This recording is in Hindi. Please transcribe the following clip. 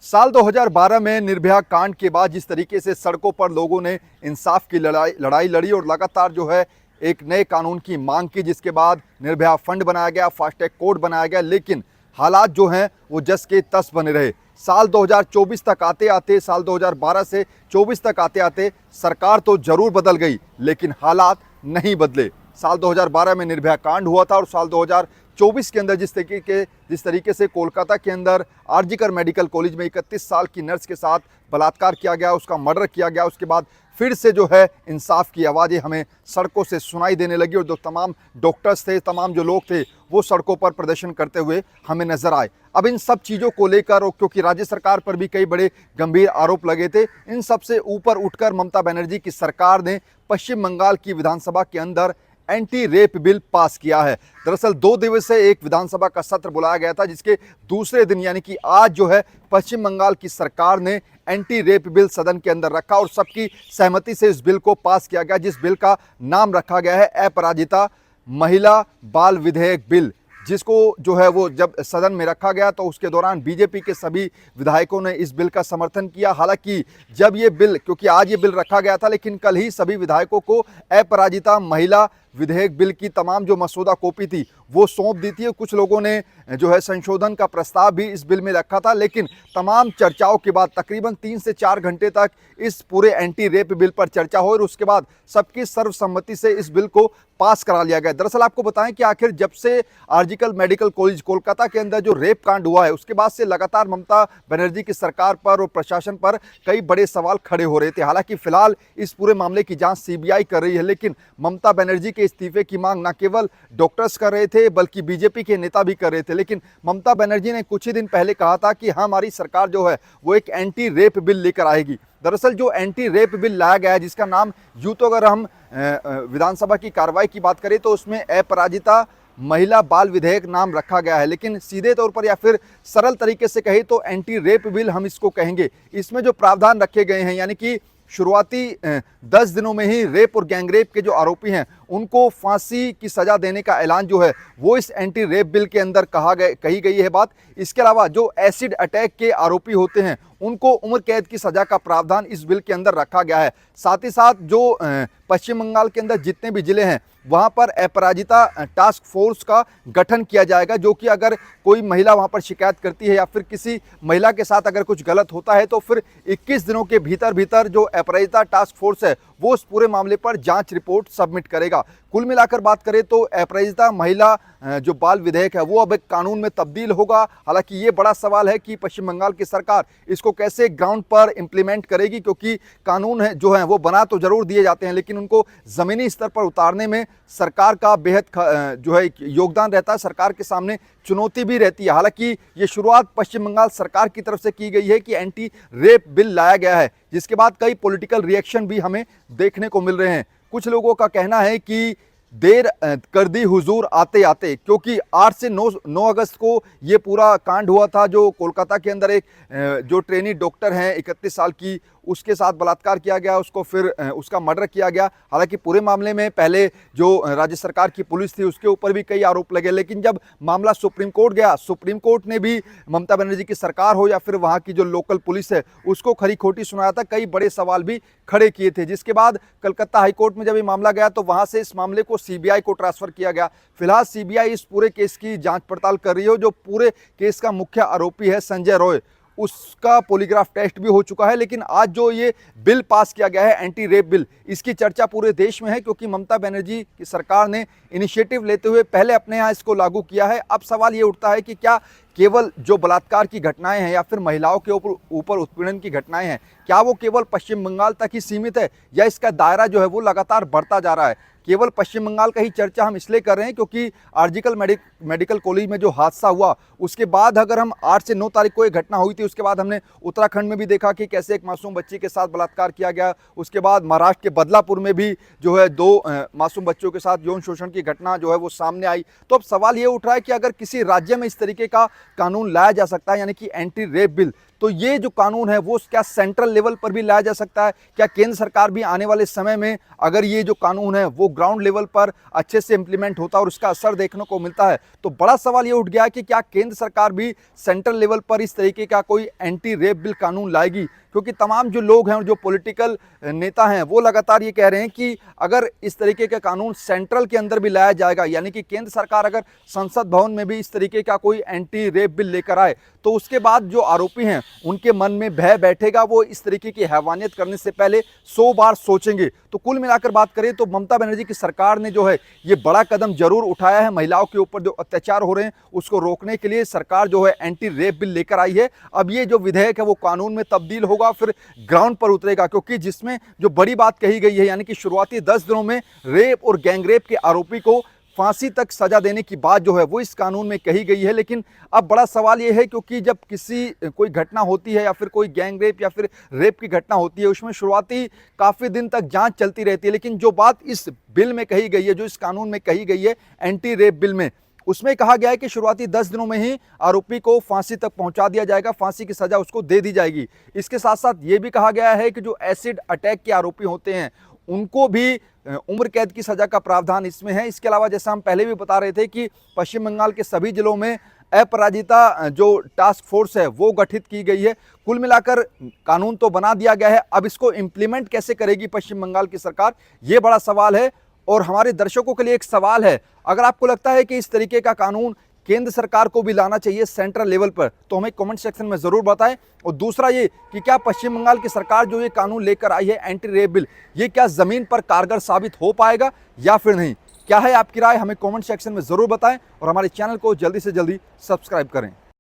साल 2012 में निर्भया कांड के बाद जिस तरीके से सड़कों पर लोगों ने इंसाफ की लड़ाई लड़ी और लगातार जो है एक नए कानून की मांग की, जिसके बाद निर्भया फंड बनाया गया, फास्टैग कोड बनाया गया, लेकिन हालात जो हैं वो जस के तस बने रहे। साल 2024 तक आते आते, साल 2012 से 24 तक आते आते सरकार तो जरूर बदल गई, लेकिन हालात नहीं बदले। साल 2012 में निर्भया कांड हुआ था और साल 2024 के अंदर जिस तरीके से कोलकाता के अंदर आरजीकर मेडिकल कॉलेज में 31 साल की नर्स के साथ बलात्कार किया गया, उसका मर्डर किया गया, उसके बाद फिर से जो है इंसाफ की आवाज़ें हमें सड़कों से सुनाई देने लगी और जो तमाम डॉक्टर्स थे, तमाम जो लोग थे, वो सड़कों पर प्रदर्शन करते हुए हमें नजर आए। अब इन सब चीज़ों को लेकर, और क्योंकि राज्य सरकार पर भी कई बड़े गंभीर आरोप लगे थे, इन सब से ऊपर उठकर ममता बनर्जी की सरकार ने पश्चिम बंगाल की विधानसभा के अंदर एंटी रेप बिल पास किया है। दरअसल 2 दिवसीय एक विधानसभा का सत्र बुलाया गया था, जिसके दूसरे दिन यानी कि आज जो है पश्चिम बंगाल की सरकार ने एंटी रेप बिल सदन के अंदर रखा और सबकी सहमति से इस बिल को पास किया गया, जिस बिल का नाम रखा गया है अपराजिता महिला बाल विधेयक बिल, जिसको जो है वो जब सदन में रखा गया तो उसके दौरान बीजेपी के सभी विधायकों ने इस बिल का समर्थन किया। हालांकि जब ये बिल, क्योंकि आज ये बिल रखा गया था, लेकिन कल ही सभी विधायकों को अपराजिता महिला विधेयक बिल की तमाम जो मसौदा कॉपी थी वो सौंप दी थी। कुछ लोगों ने जो है संशोधन का प्रस्ताव भी इस बिल में रखा था, लेकिन तमाम चर्चाओं के बाद तकरीबन 3 से 4 घंटे तक इस पूरे एंटी रेप बिल पर चर्चा हुई और उसके बाद सबकी सर्वसम्मति से इस बिल को पास करा लिया गया। दरअसल आपको बताएं कि आखिर जब से आरजीकर मेडिकल कॉलेज कोलकाता के अंदर जो रेप कांड हुआ है, उसके बाद से लगातार ममता बनर्जी की सरकार पर और प्रशासन पर कई बड़े सवाल खड़े हो रहे थे। हालांकि फिलहाल इस पूरे मामले की जांच सीबीआई कर रही है, लेकिन ममता बनर्जी के इस्तीफे की मांग न केवल डॉक्टर्स कर रहे थे बल्कि बीजेपी के नेता भी कर रहे थे। लेकिन ममता बनर्जी ने कुछ ही दिन पहले कहा था कि हमारी सरकार जो है वो एक एंटी रेप बिल लेकर आएगी। दरअसल जो एंटी रेप बिल लाया गया है, जिसका नाम यूं तो अगर हम विधानसभा की कार्रवाई की बात करें तो उसमें अपराजिता महिला बाल विधेयक नाम रखा गया है, लेकिन सीधे तौर पर या फिर सरल तरीके से कहे तो एंटी रेप बिल हम इसको कहेंगे। इसमें जो प्रावधान रखे गए हैं, यानी कि शुरुआती 10 दिनों में ही रेप और गैंगरेप के जो आरोपी हैं उनको फांसी की सजा देने का ऐलान जो है वो इस एंटी रेप बिल के अंदर कही गई है बात। इसके अलावा जो एसिड अटैक के आरोपी होते हैं उनको उम्र कैद की सजा का प्रावधान इस बिल के अंदर रखा गया है। साथ ही साथ जो पश्चिम बंगाल के अंदर जितने भी जिले हैं वहां पर अपराजिता टास्क फोर्स का गठन किया जाएगा, जो कि अगर कोई महिला वहां पर शिकायत करती है या फिर किसी महिला के साथ अगर कुछ गलत होता है तो फिर 21 दिनों के भीतर जो अपराजिता टास्क फोर्स है वो उस पूरे मामले पर जांच रिपोर्ट सबमिट करेगा। कुल मिलाकर बात करें तो अपराजिता महिला जो बाल विधेयक है वो अब एक कानून में तब्दील होगा। हालांकि ये बड़ा सवाल है कि पश्चिम बंगाल की सरकार इसको कैसे ग्राउंड पर इम्प्लीमेंट करेगी, क्योंकि कानून है जो है वो बना तो जरूर दिए जाते हैं, लेकिन उनको ज़मीनी स्तर पर उतारने में सरकार का बेहद जो है योगदान रहता है, सरकार के सामने चुनौती भी रहती है। हालांकि ये शुरुआत पश्चिम बंगाल सरकार की तरफ से की गई है कि एंटी रेप बिल लाया गया है, जिसके बाद कई पॉलिटिकल रिएक्शन भी हमें देखने को मिल रहे हैं। कुछ लोगों का कहना है कि देर कर दी हुजूर आते आते, क्योंकि 8 से 9 अगस्त को ये पूरा कांड हुआ था, जो कोलकाता के अंदर एक जो ट्रेनी डॉक्टर हैं 31 साल की, उसके साथ बलात्कार किया गया, उसको फिर उसका मर्डर किया गया। हालांकि पूरे मामले में पहले जो राज्य सरकार की पुलिस थी उसके ऊपर भी कई आरोप लगे, लेकिन जब मामला सुप्रीम कोर्ट गया, सुप्रीम कोर्ट ने भी ममता बनर्जी की सरकार हो या फिर वहाँ की जो लोकल पुलिस है उसको खरी खोटी सुनाया था, कई बड़े सवाल भी खड़े किए थे। जिसके बाद कलकत्ता हाईकोर्ट में जब ये मामला गया तो वहाँ से इस मामले को सीबीआई को ट्रांसफर किया गया। फिलहाल सीबीआई इस पूरे केस की जाँच पड़ताल कर रही है। जो पूरे केस का मुख्य आरोपी है संजय रॉय, उसका पॉलीग्राफ टेस्ट भी हो चुका है। लेकिन आज जो ये बिल पास किया गया है एंटी रेप बिल, इसकी चर्चा पूरे देश में है, क्योंकि ममता बनर्जी की सरकार ने इनिशिएटिव लेते हुए पहले अपने यहाँ इसको लागू किया है। अब सवाल ये उठता है कि क्या केवल जो बलात्कार की घटनाएं हैं या फिर महिलाओं के ऊपर उत्पीड़न की घटनाएं हैं, क्या वो केवल पश्चिम बंगाल तक ही सीमित है या इसका दायरा जो है वो लगातार बढ़ता जा रहा है? केवल पश्चिम बंगाल का ही चर्चा हम इसलिए कर रहे हैं क्योंकि आरजीकर मेडिकल कॉलेज में जो हादसा हुआ उसके बाद अगर हम 8 से 9 तारीख को एक घटना हुई थी, उसके बाद हमने उत्तराखंड में भी देखा कि कैसे एक मासूम बच्ची के साथ बलात्कार किया गया। उसके बाद महाराष्ट्र के बदलापुर में भी जो है 2 मासूम बच्चों के साथ यौन शोषण की घटना जो है वो सामने आई। तो अब सवाल ये उठ रहा है कि अगर किसी राज्य में इस तरीके का कानून लाया जा सकता है, यानी कि एंटी रेप बिल, तो ये जो कानून है वो क्या सेंट्रल लेवल पर भी लाया जा सकता है? क्या केंद्र सरकार भी आने वाले समय में अगर ये जो कानून है वो ग्राउंड लेवल पर अच्छे से इंप्लीमेंट होता है और उसका असर देखने को मिलता है, तो बड़ा सवाल ये उठ गया कि क्या केंद्र सरकार भी सेंट्रल लेवल पर इस तरीके का कोई एंटी रेप बिल कानून लाएगी? क्योंकि तमाम जो लोग हैं और जो पॉलिटिकल नेता हैं वो लगातार ये कह रहे हैं कि अगर इस तरीके का कानून सेंट्रल के अंदर भी लाया जाएगा, यानी कि केंद्र सरकार अगर संसद भवन में भी इस तरीके का कोई एंटी रेप बिल लेकर आए, तो उसके बाद जो आरोपी हैं उनके मन में भय बैठेगा, वो इस तरीके की हैवानियत करने से पहले 100 बार सोचेंगे। तो कुल मिलाकर बात करें तो ममता बनर्जी की सरकार ने जो है ये बड़ा कदम जरूर उठाया है। महिलाओं के ऊपर जो अत्याचार हो रहे हैं उसको रोकने के लिए सरकार जो है एंटी रेप बिल लेकर आई है। अब ये जो विधेयक है वो कानून में तब्दील होगा, फिर ग्राउंड पर उतरेगा, क्योंकि जिसमें जो बड़ी बात कही गई है, यानी कि शुरुआती 10 दिनों में रेप और गैंगरेप के आरोपी को फांसी तक सजा देने की बात जो है वो इस कानून में कही गई है। लेकिन अब बड़ा सवाल ये है, क्योंकि जब कोई घटना होती है या फिर कोई गैंग रेप या फिर रेप की घटना होती है, उसमें शुरुआती काफ़ी दिन तक जांच चलती रहती है। लेकिन जो बात इस बिल में कही गई है, जो इस कानून में कही गई है एंटी रेप बिल में, उसमें कहा गया है कि शुरुआती 10 दिनों में ही आरोपी को फांसी तक पहुंचा दिया जाएगा, फांसी की सजा उसको दे दी जाएगी। इसके साथ साथ ये भी कहा गया है कि जो एसिड अटैक के आरोपी होते हैं उनको भी उम्र कैद की सजा का प्रावधान इसमें है। इसके अलावा जैसा हम पहले भी बता रहे थे कि पश्चिम बंगाल के सभी जिलों में अपराजिता जो टास्क फोर्स है वो गठित की गई है। कुल मिलाकर कानून तो बना दिया गया है, अब इसको इम्प्लीमेंट कैसे करेगी पश्चिम बंगाल की सरकार, ये बड़ा सवाल है। और हमारे दर्शकों के लिए एक सवाल है, अगर आपको लगता है कि इस तरीके का कानून केंद्र सरकार को भी लाना चाहिए सेंट्रल लेवल पर, तो हमें कमेंट सेक्शन में ज़रूर बताएं। और दूसरा ये कि क्या पश्चिम बंगाल की सरकार जो ये कानून लेकर आई है एंटी रेप बिल, ये क्या ज़मीन पर कारगर साबित हो पाएगा या फिर नहीं? क्या है आपकी राय, हमें कमेंट सेक्शन में ज़रूर बताएं और हमारे चैनल को जल्दी से जल्दी सब्सक्राइब करें।